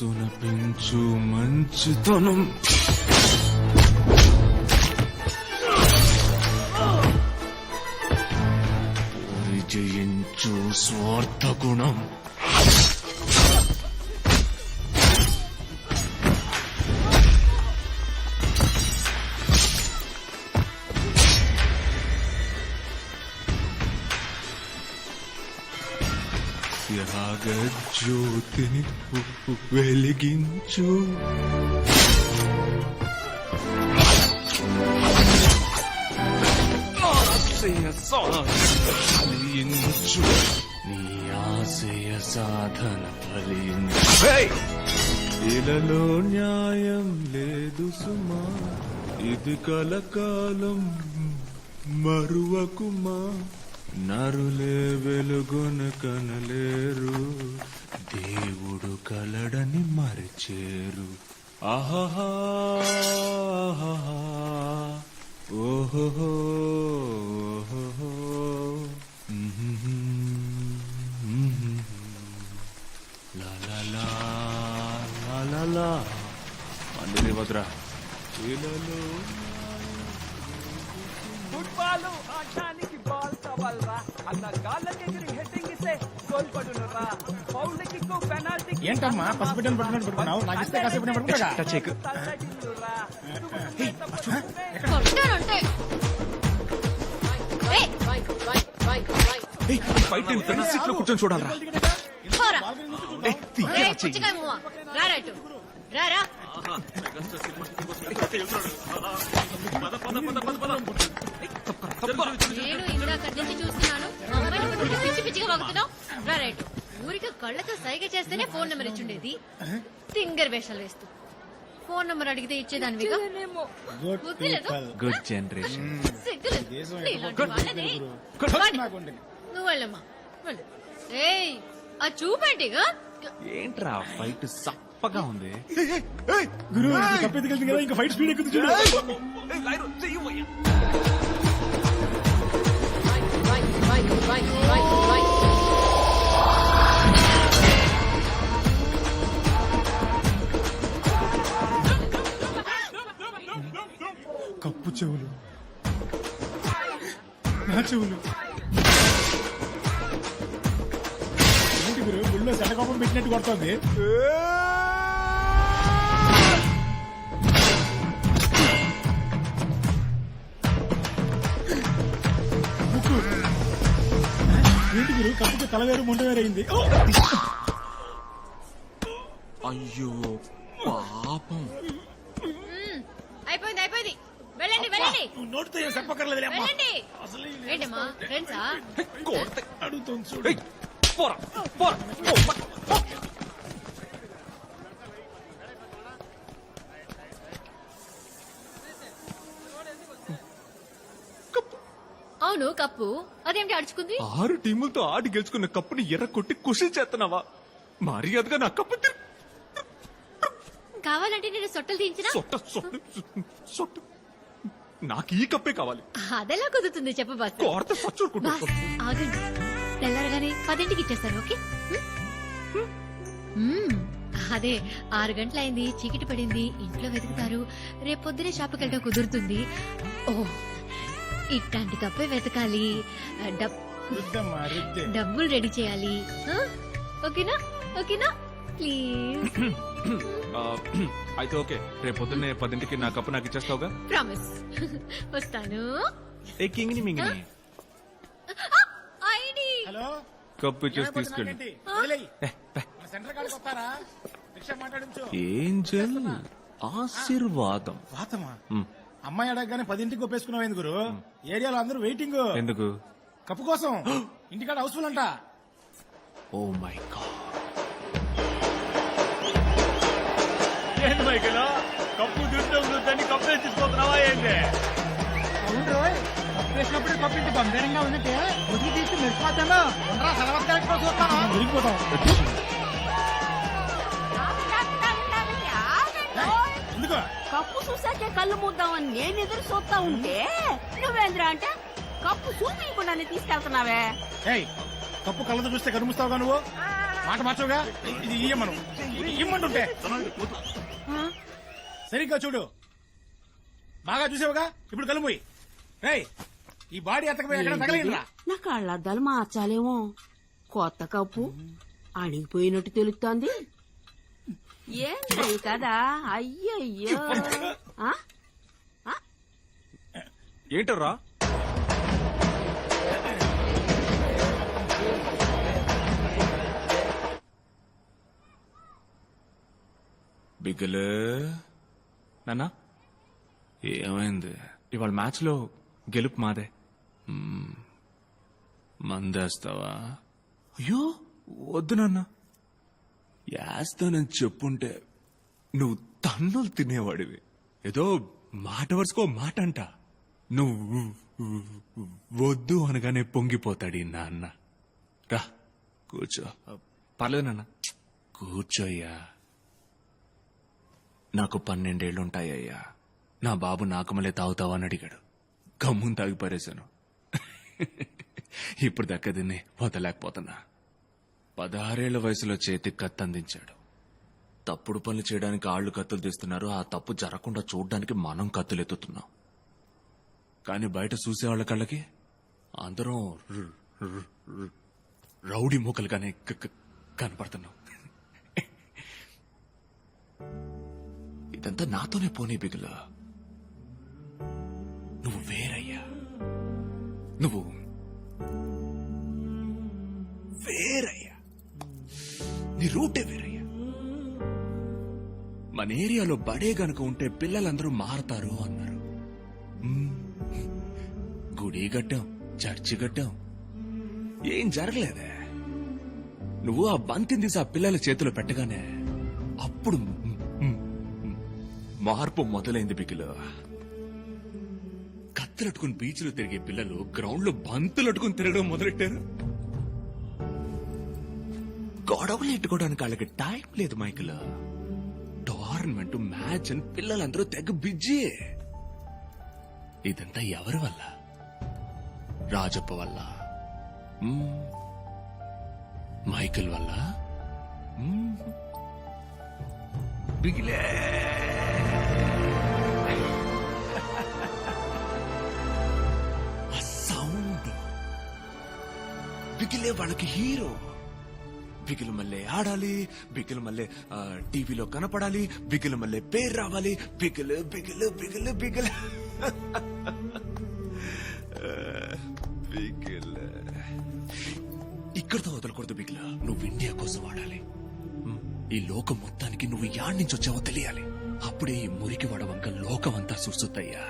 మనసున పెంచు మంచితనం జయించు స్వార్థ గుణం త్యాగ జ్యోతిని వెలిగించు ఫలించు నీ ఆశయ సాధన ఫలించు ఇలలో న్యాయం లేదు సుమా ఇది కలకాలం మరువకుమా నరులే వెలుగును కనలేరు దేవుడు కలడని మరిచేరు ఆహా ఓహో లా అందుకే వద్రా ఫుట్బాల్ ఆడడానికి బాల్ కావాలరా అన్న గాళ్ళకి హెడ్డింగ్ ఇస్తే గోల్ పడునురా ఫౌల్ కిక్ పెనాల్టీ ఏంటమ్మా పసిబిడ్డను పట్టుకున్నట్టు పట్టుకున్నావు నాకు ఇస్తే కాసేపు పట్టుకుంటా కూర్చొని చూడాలరా నేను ఇందాక నుంచి చూస్తున్నాను పిచ్చి పిచ్చిగా వాగుతున్నావు. రైట్ ఊరికి కళ్ళతో సైగ చేస్తేనే ఫోన్ నెంబర్ ఇచ్చుండేది. తింగర్ వేషాలు వేస్తూ ఫోన్ నెంబర్ అడిగితే ఇచ్చేదానివిగా. Good generation. నువ్వు వెళ్ళమ్మా. ఏయ్ ఆ చూపేంటిగా ఏంట్రా ఫైట్ సప్పగా ఉంది. గురు తప్పెత్తుకెళ్తుంది కదా ఇంకా ఫైట్ స్పీడ్ ఎక్కుతుంది చూడు. కప్పు చెవులు నా చెవులు ఏంటి గురు గుళ్ళో శటకోపం పెట్టినట్టు కొడుతుంది. ఏంటి గురు కప్పుకి తల వేరు ముండ వేరు అయింది. అయ్యో పాపం. అయిపోయింది అయిపోయింది. వెళ్ళండి వెళ్ళండి. నోటితో ఏం చెప్పక్కర్లేదు వెళ్ళండి. ఏంటమ్మా ఫ్రెండ్సా అడుగుతుంది చూడు. అవును కప్పు అదేంటి అడుచుకుంది. 6 టీములతో ఆడి గెలుచుకున్న కప్పుని ఎర్ర కొట్టి కుషి చేస్తున్నావా? మర్యాదగా నా కప్పు కావాలంటే నేను సొట్టలు తీయించిన. నాకు ఈ కప్పే కావాలి. అదెలా కుదురుతుంది చెప్పు బాస్. ఆగండి తెల్లారగానే 10ంటికి ఇచ్చేస్తాను. ఓకే అదే 6 గంటలైంది, చీకటి పడింది, ఇంట్లో వెతుకుతారు. రేపు పొద్దునే షాప్కి వెళ్ళడం కుదురుతుంది. ఓ ఇట్లాంటి కప్పే వెతకాలి. డబ్బులు రెడీ చేయాలి. ఓకేనా ఓకేనా ప్లీజ్. అయితే ఓకే, రేపు పొద్దున్నే 10ంటికి నా కప్పు నాకు ఇచ్చేస్తావుగా? ప్రామిస్. వస్తాను. ఏ కింగిని మింగిని ఐడి హలో కప్పు ఇచ్చేసి తీసుకెళ్ళి. ఏంజల్ ఆశీర్వాదం. వాతమా అమ్మాయి అడగగానే 10ంటికి ఒప్పేసుకున్నావు గురు. ఏరియాలో అందరూ వెయిటింగ్. ఎందుకు? కప్పు కోసం. ఇంటికాడ హౌస్ఫుల్ అంట. Oh my god. ఏంటి మైకిల్ కప్పు దుడ్డని కప్పే తీసుకోతున్నావా ఏంటి? అవును రోయ్ కప్పు వేసినప్పుడు కప్పు ఇంటి బంగారంగా ఉందంటే ముద్దు తీసి మెరిసిపోతాను. దొరికిపోతాం. ఎందుకో కప్పు చూసాకే కళ్ళు మూద్దామని నేను ఎదురు చూస్తా ఉంటే నువ్వేంద్రా అంటే కప్పు చూపించకుండానే తీసుకెళ్తున్నావే. కప్పు కళ్ళతో చూస్తే కనుముస్తావుగా నువ్వు. మాట మార్చవుగా ఇది ఇయ్యమను ఇమ్మంటుంటే సరిగ్గా చూడు బాగా చూసావుగా ఇప్పుడు కలుమోయి రేయ్ ఈ బాడీ ఎత్తకపోయి ఎక్కడ తగలేదురా నా కళ్ళద్దాలు మార్చాలేమో కొత్త కప్పు అణిగిపోయినట్టు తెలుస్తోంది ఏంటి కదా అయ్యయ్యో ఆ? ఆ? ఏంటరా బిగలే నాన్న ఏమైంది? ఇవాళ మ్యాచ్ లో గెలుపు మాదే. మందేస్తావా? అయ్యో వద్దు నాన్న. యాస్తానని చెప్పుంటే నువ్వు తన్నులు తినేవాడివి. ఏదో మాట వరుసుకో మాట అంట. నువ్వు వద్దు అనగానే పొంగిపోతాడు ఈ నాన్న. రా కూర్చో. పర్లేదు నాన్న. కూర్చోయ్యా. నాకు 12 ఏళ్లుంటాయ్యా. నా బాబు నాకమలే తాగుతావా అని అడిగాడు. గమ్మును తాగి పారేశాను. ఇప్పుడు దక్క దీన్ని వదలేకపోతున్నా. 16 ఏళ్ల వయసులో చేతికి కత్తి అందించాడు. తప్పుడు పనులు చేయడానికి ఆళ్లు కత్తులు తీస్తున్నారు. ఆ తప్పు జరగకుండా చూడ్డానికి మనం కత్తులు ఎత్తుతున్నాం. కానీ బయట చూసేవాళ్ల కళ్ళకి అందరం రౌడీ మూకలుగానే కనపడుతున్నాం. ఇదంతా నాతోనే పోనీ బిగులు. నువ్వు వేరయ్యా. నువ్వు వేరయ్యా. నీ రూటే వేరయ్యా. మన ఏరియాలో బడే గనుక ఉంటే పిల్లలందరూ మారతారు అన్నారు. గుడి కట్టాం, చర్చి కట్టాం, ఏం జరగలేదే. నువ్వు ఆ బంతిని తీసి ఆ పిల్లల చేతిలో పెట్టగానే అప్పుడు మార్పు మొదలైంది బిగులు. కత్తులట్టుకుని బీచ్లో తిరిగే పిల్లలు గ్రౌండ్ లో బంతులట్టుకుని తిరగడం మొదలెట్టారు. గొడవలు ఎట్టుకోవడానికి వాళ్ళకి టైం లేదు మైకిల్. టోర్నమెంట్ మ్యాచ్ అని పిల్లలందరూ తెగ బిజీ. ఇదంతా ఎవరి వల్ల? రాజప్ప వల్ల, మైకిల్ వల్ల, బిగిలే. సౌండ్ బిగిలే వాళ్ళకి హీరో. బిగిలు మళ్ళీ ఆడాలి, బిగిలు మళ్ళీ టీవీలో కనపడాలి, బిగిలు మళ్ళీ పేరు రావాలి. బిగిలు బిగిలు బిగిలు బిగిలు బిగిలు. ఇక్కడితో వదలకూడదు బిగిలు. నువ్వు ఇండియా కోసం ఆడాలి. ఈ లోకం మొత్తానికి నువ్వు యాడ్ నుంచి వచ్చావో తెలియాలి. అప్పుడే ఈ మురికి వడవంక లోకం అంతా సుర్సుతయ్యా.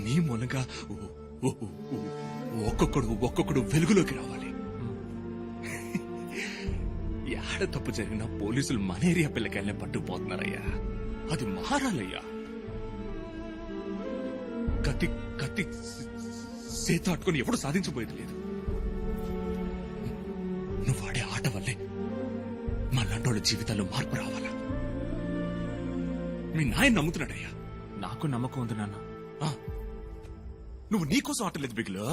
నీ మూలంగా ఒక్కొక్కడు వెలుగులోకి రావాలి. యాడ తప్పు జరిగినా పోలీసులు మన ఏరియా పిల్లకాయలనే పట్టుకుపోతున్నారయ్యా. అది మారాలయ్యా. కత్తి కత్తి సేత అట్టుకుని ఎప్పుడు సాధించబోయేది లేదు. నువ్వు ఆడే ఆట వల్లే మళ్ళంటోళ్ళ జీవితాల్లో మార్పు రావాలా. మీ నాయన నమ్ముతున్నాడయ్యా. నాకు నమ్మకం ఉంది నాన్న. నువ్వు నీకోసం ఆటలేదు బిగులు,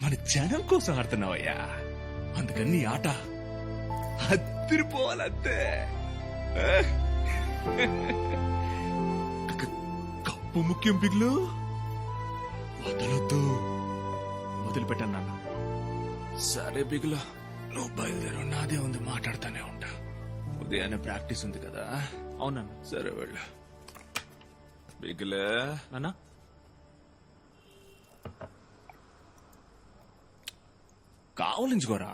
మన జనం కోసం ఆడుతున్నావయ్యా. అందుకని నీ ఆట అదిరిపోవాలంతే. కప్పు ముఖ్యం బిగులు. వదలొద్దు. వదిలిపెట్టాను నాన్న. సరే బిగులు, నువ్వు బయలుదేరు. నాదే ఉంది, మాట్లాడుతూనే ఉంటా. ఉదయాన్నే ప్రాక్టీస్ ఉంది కదా. అవునా? సరే వెళ్ళు. బిగులే నాన్న. కావలించుకోరా.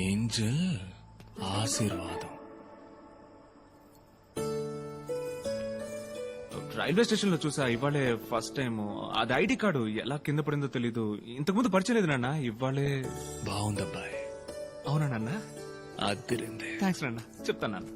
ఏంజల్ ఆశీర్వాదం. రైల్వే స్టేషన్ లో చూసా ఇవాళే ఫస్ట్ టైం. అది ఐడి కార్డు ఎలా కింద పడిందో తెలీదు. ఇంతకుముందు పరిచయం లేదు నాన్న. ఇవాళే బాగుందబ్బాయి. అవునా నాన్న? అదిరింది. థ్యాంక్స్ నాన్న. చెప్తాను నాన్న.